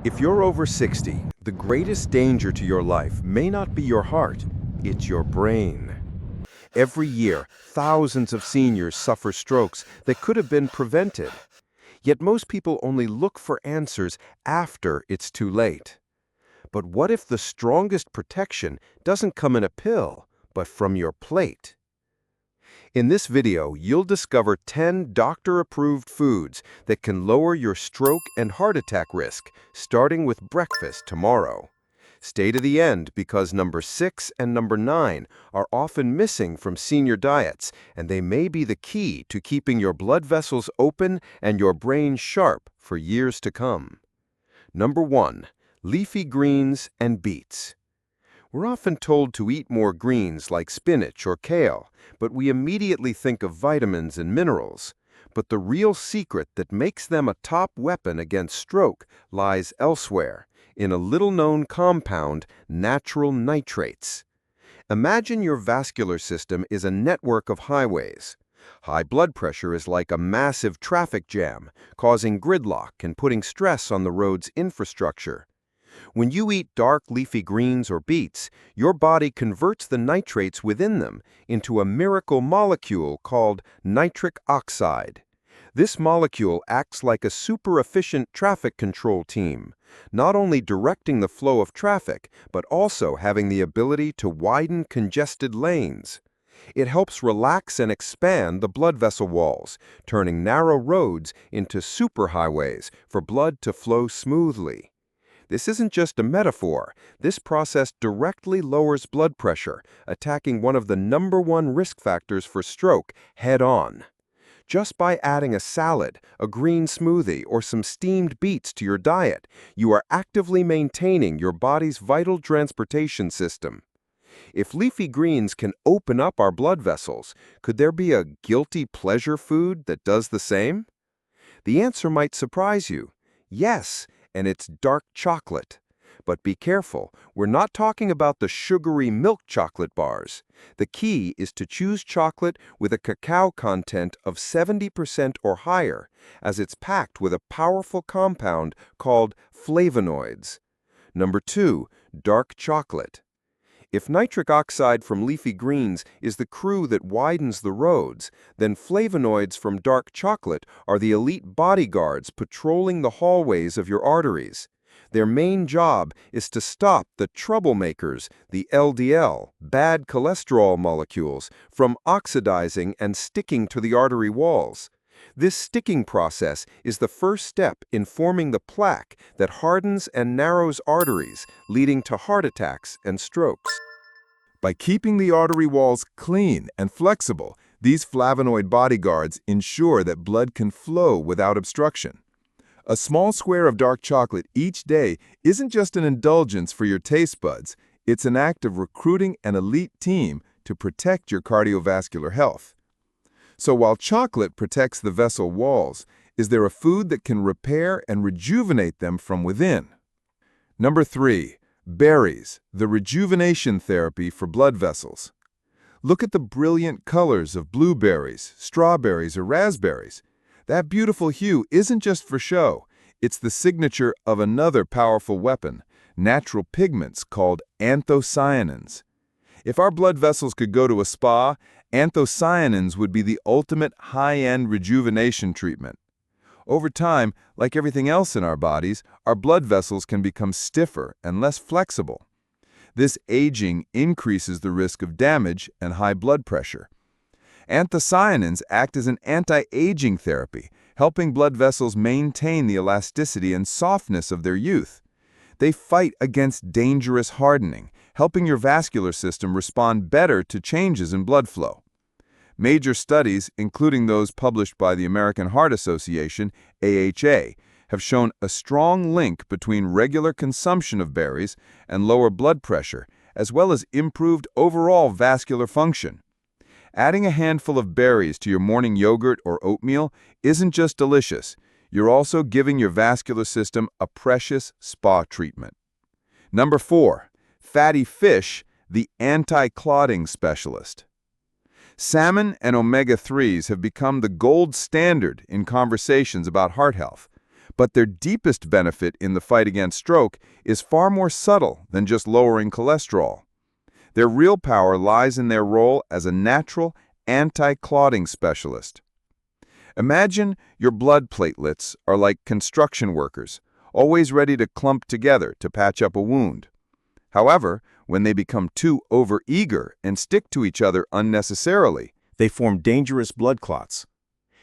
If you're over 60, the greatest danger to your life may not be your heart, it's your brain. Every year, thousands of seniors suffer strokes that could have been prevented. Yet most people only look for answers after it's too late. But what if the strongest protection doesn't come in a pill, but from your plate? In this video, you'll discover 10 doctor-approved foods that can lower your stroke and heart attack risk, starting with breakfast tomorrow. Stay to the end because number 6 and number 9 are often missing from senior diets, and they may be the key to keeping your blood vessels open and your brain sharp for years to come. Number 1. Leafy greens and beets. We're often told to eat more greens like spinach or kale, but we immediately think of vitamins and minerals. But the real secret that makes them a top weapon against stroke lies elsewhere, in a little-known compound, natural nitrates. Imagine your vascular system is a network of highways. High blood pressure is like a massive traffic jam, causing gridlock and putting stress on the road's infrastructure. When you eat dark leafy greens or beets, your body converts the nitrates within them into a miracle molecule called nitric oxide. This molecule acts like a super-efficient traffic control team, not only directing the flow of traffic, but also having the ability to widen congested lanes. It helps relax and expand the blood vessel walls, turning narrow roads into superhighways for blood to flow smoothly. This isn't just a metaphor. This process directly lowers blood pressure, attacking one of the #1 risk factors for stroke head-on. Just by adding a salad, a green smoothie, or some steamed beets to your diet, you are actively maintaining your body's vital transportation system. If leafy greens can open up our blood vessels, could there be a guilty pleasure food that does the same? The answer might surprise you. Yes, and it's dark chocolate. But be careful, we're not talking about the sugary milk chocolate bars. The key is to choose chocolate with a cacao content of 70% or higher, as it's packed with a powerful compound called flavonoids. Number 2, dark chocolate. If nitric oxide from leafy greens is the crew that widens the roads, then flavonoids from dark chocolate are the elite bodyguards patrolling the hallways of your arteries. Their main job is to stop the troublemakers, the LDL, bad cholesterol molecules, from oxidizing and sticking to the artery walls. This sticking process is the first step in forming the plaque that hardens and narrows arteries, leading to heart attacks and strokes. By keeping the artery walls clean and flexible, these flavonoid bodyguards ensure that blood can flow without obstruction. A small square of dark chocolate each day isn't just an indulgence for your taste buds, it's an act of recruiting an elite team to protect your cardiovascular health. So while chocolate protects the vessel walls, is there a food that can repair and rejuvenate them from within? Number 3. Berries, the rejuvenation therapy for blood vessels. Look at the brilliant colors of blueberries, strawberries, or raspberries. That beautiful hue isn't just for show. It's the signature of another powerful weapon, natural pigments called anthocyanins. If our blood vessels could go to a spa, anthocyanins would be the ultimate high-end rejuvenation treatment. Over time, like everything else in our bodies, our blood vessels can become stiffer and less flexible. This aging increases the risk of damage and high blood pressure. Anthocyanins act as an anti-aging therapy, helping blood vessels maintain the elasticity and softness of their youth. They fight against dangerous hardening, helping your vascular system respond better to changes in blood flow. Major studies, including those published by the American Heart Association, AHA, have shown a strong link between regular consumption of berries and lower blood pressure, as well as improved overall vascular function. Adding a handful of berries to your morning yogurt or oatmeal isn't just delicious, you're also giving your vascular system a precious spa treatment. Number 4. Fatty fish, the anti-clotting specialist. Salmon and omega-3s have become the gold standard in conversations about heart health. But their deepest benefit in the fight against stroke is far more subtle than just lowering cholesterol. Their real power lies in their role as a natural anti-clotting specialist. Imagine your blood platelets are like construction workers, always ready to clump together to patch up a wound. However, when they become too overeager and stick to each other unnecessarily, They form dangerous blood clots.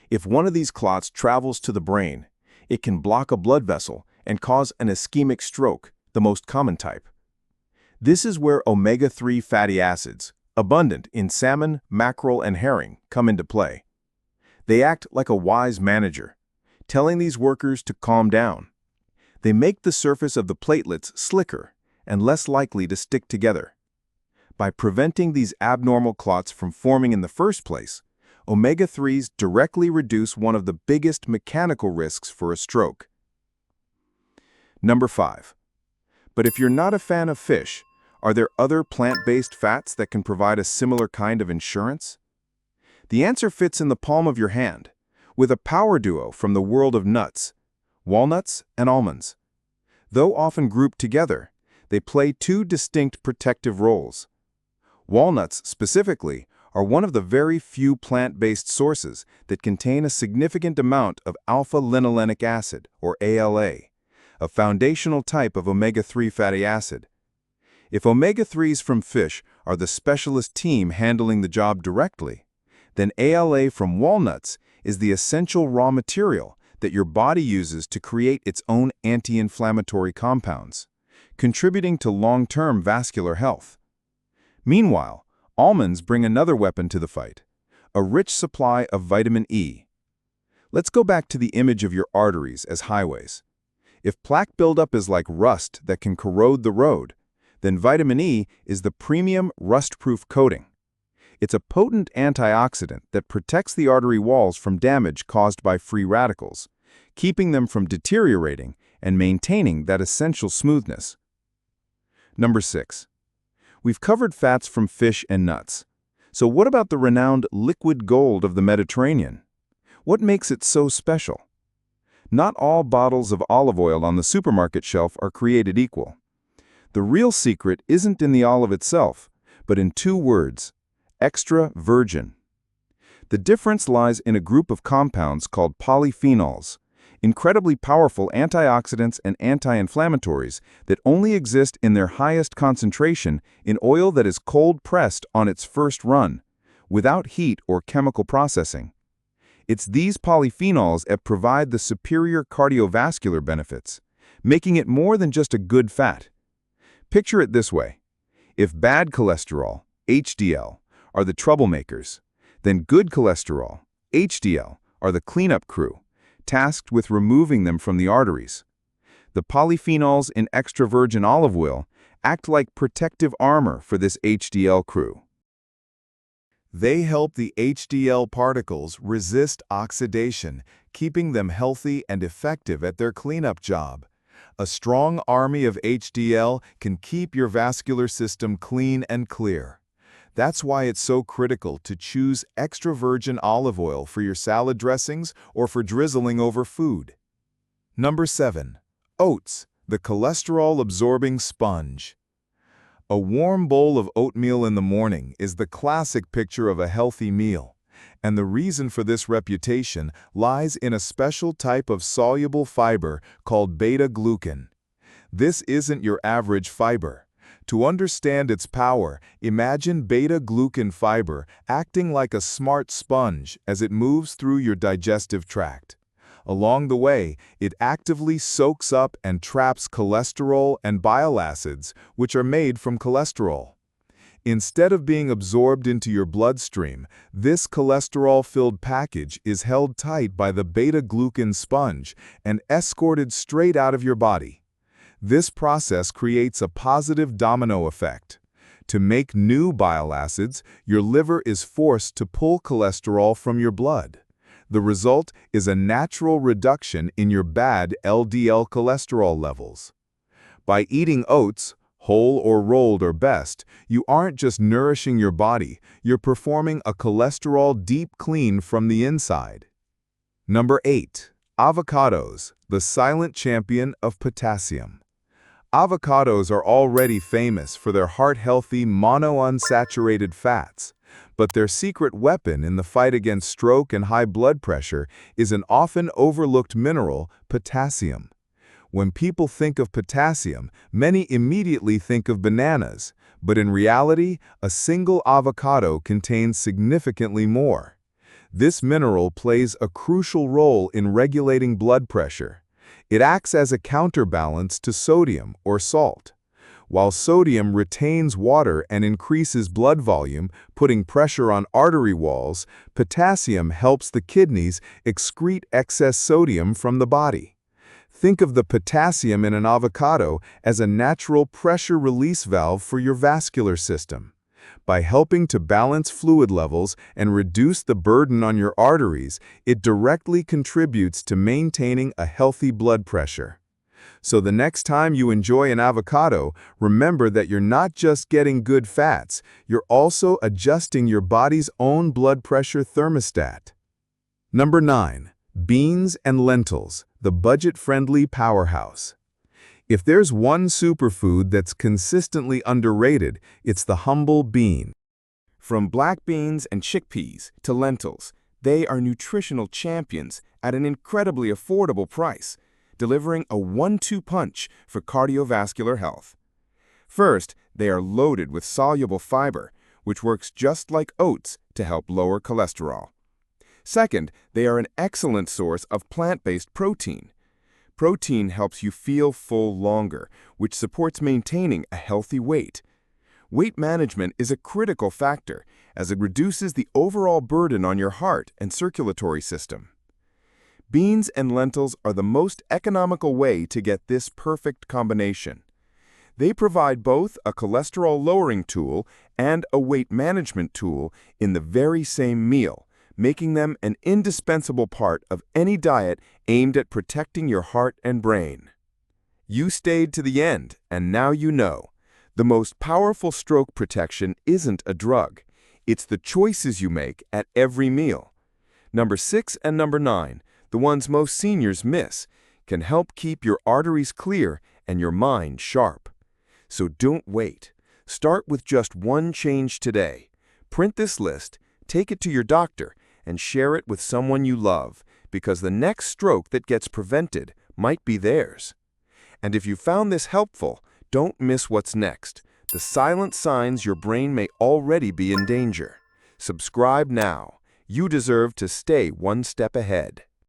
If one of these clots travels to the brain, it can block a blood vessel and cause an ischemic stroke, the most common type. This is where omega-3 fatty acids, abundant in salmon, mackerel, and herring, come into play. They act like a wise manager, telling these workers to calm down. They make the surface of the platelets slicker and less likely to stick together. By preventing these abnormal clots from forming in the first place, omega-3s directly reduce one of the biggest mechanical risks for a stroke. Number 5. But if you're not a fan of fish, are there other plant-based fats that can provide a similar kind of insurance? The answer fits in the palm of your hand, with a power duo from the world of nuts, walnuts and almonds. Though often grouped together, they play two distinct protective roles. Walnuts, specifically, are one of the very few plant-based sources that contain a significant amount of alpha-linolenic acid, or ALA, a foundational type of omega-3 fatty acid. If omega-3s from fish are the specialist team handling the job directly, then ALA from walnuts is the essential raw material that your body uses to create its own anti-inflammatory compounds, contributing to long-term vascular health. Meanwhile, almonds bring another weapon to the fight, a rich supply of vitamin E. Let's go back to the image of your arteries as highways. If plaque buildup is like rust that can corrode the road, then vitamin E is the premium rust-proof coating. It's a potent antioxidant that protects the artery walls from damage caused by free radicals, keeping them from deteriorating and maintaining that essential smoothness. Number 6. We've covered fats from fish and nuts. So what about the renowned liquid gold of the Mediterranean? What makes it so special? Not all bottles of olive oil on the supermarket shelf are created equal. The real secret isn't in the olive itself, but in two words: extra virgin. The difference lies in a group of compounds called polyphenols, incredibly powerful antioxidants and anti-inflammatories that only exist in their highest concentration in oil that is cold-pressed on its first run, without heat or chemical processing. It's these polyphenols that provide the superior cardiovascular benefits, making it more than just a good fat. Picture it this way: if bad cholesterol, HDL, are the troublemakers, then good cholesterol, HDL, are the cleanup crew, tasked with removing them from the arteries. The polyphenols in extra virgin olive oil act like protective armor for this HDL crew. They help the HDL particles resist oxidation, keeping them healthy and effective at their cleanup job. A strong army of HDL can keep your vascular system clean and clear. That's why it's so critical to choose extra virgin olive oil for your salad dressings or for drizzling over food. Number 7. Oats, the cholesterol-absorbing sponge. A warm bowl of oatmeal in the morning is the classic picture of a healthy meal, and the reason for this reputation lies in a special type of soluble fiber called beta-glucan. This isn't your average fiber. To understand its power, imagine beta-glucan fiber acting like a smart sponge as it moves through your digestive tract. Along the way, it actively soaks up and traps cholesterol and bile acids, which are made from cholesterol. Instead of being absorbed into your bloodstream, this cholesterol-filled package is held tight by the beta-glucan sponge and escorted straight out of your body. This process creates a positive domino effect. To make new bile acids, your liver is forced to pull cholesterol from your blood. The result is a natural reduction in your bad LDL cholesterol levels. By eating oats, whole or rolled or best, you aren't just nourishing your body, you're performing a cholesterol deep clean from the inside. Number 8. Avocados, the silent champion of potassium. Avocados are already famous for their heart-healthy monounsaturated fats, but their secret weapon in the fight against stroke and high blood pressure is an often overlooked mineral, potassium. When people think of potassium, many immediately think of bananas, but in reality, a single avocado contains significantly more. This mineral plays a crucial role in regulating blood pressure. It acts as a counterbalance to sodium or salt. While sodium retains water and increases blood volume, putting pressure on artery walls, potassium helps the kidneys excrete excess sodium from the body. Think of the potassium in an avocado as a natural pressure release valve for your vascular system. By helping to balance fluid levels and reduce the burden on your arteries, it directly contributes to maintaining a healthy blood pressure. So the next time you enjoy an avocado, remember that you're not just getting good fats, you're also adjusting your body's own blood pressure thermostat. Number 9. Beans and lentils, the budget-friendly powerhouse. If there's one superfood that's consistently underrated, it's the humble bean. From black beans and chickpeas to lentils, they are nutritional champions at an incredibly affordable price, delivering a 1-2 punch for cardiovascular health. First, they are loaded with soluble fiber, which works just like oats to help lower cholesterol. Second, they are an excellent source of plant-based protein. Protein helps you feel full longer, which supports maintaining a healthy weight. Weight management is a critical factor, as it reduces the overall burden on your heart and circulatory system. Beans and lentils are the most economical way to get this perfect combination. They provide both a cholesterol-lowering tool and a weight management tool in the very same meal, making them an indispensable part of any diet aimed at protecting your heart and brain. You stayed to the end, and now you know. The most powerful stroke protection isn't a drug. It's the choices you make at every meal. Number 6 and number 9, the ones most seniors miss, can help keep your arteries clear and your mind sharp. So don't wait. Start with just one change today. Print this list, take it to your doctor, and share it with someone you love, because the next stroke that gets prevented might be theirs. And if you found this helpful, don't miss what's next, the silent signs your brain may already be in danger. Subscribe now. You deserve to stay one step ahead.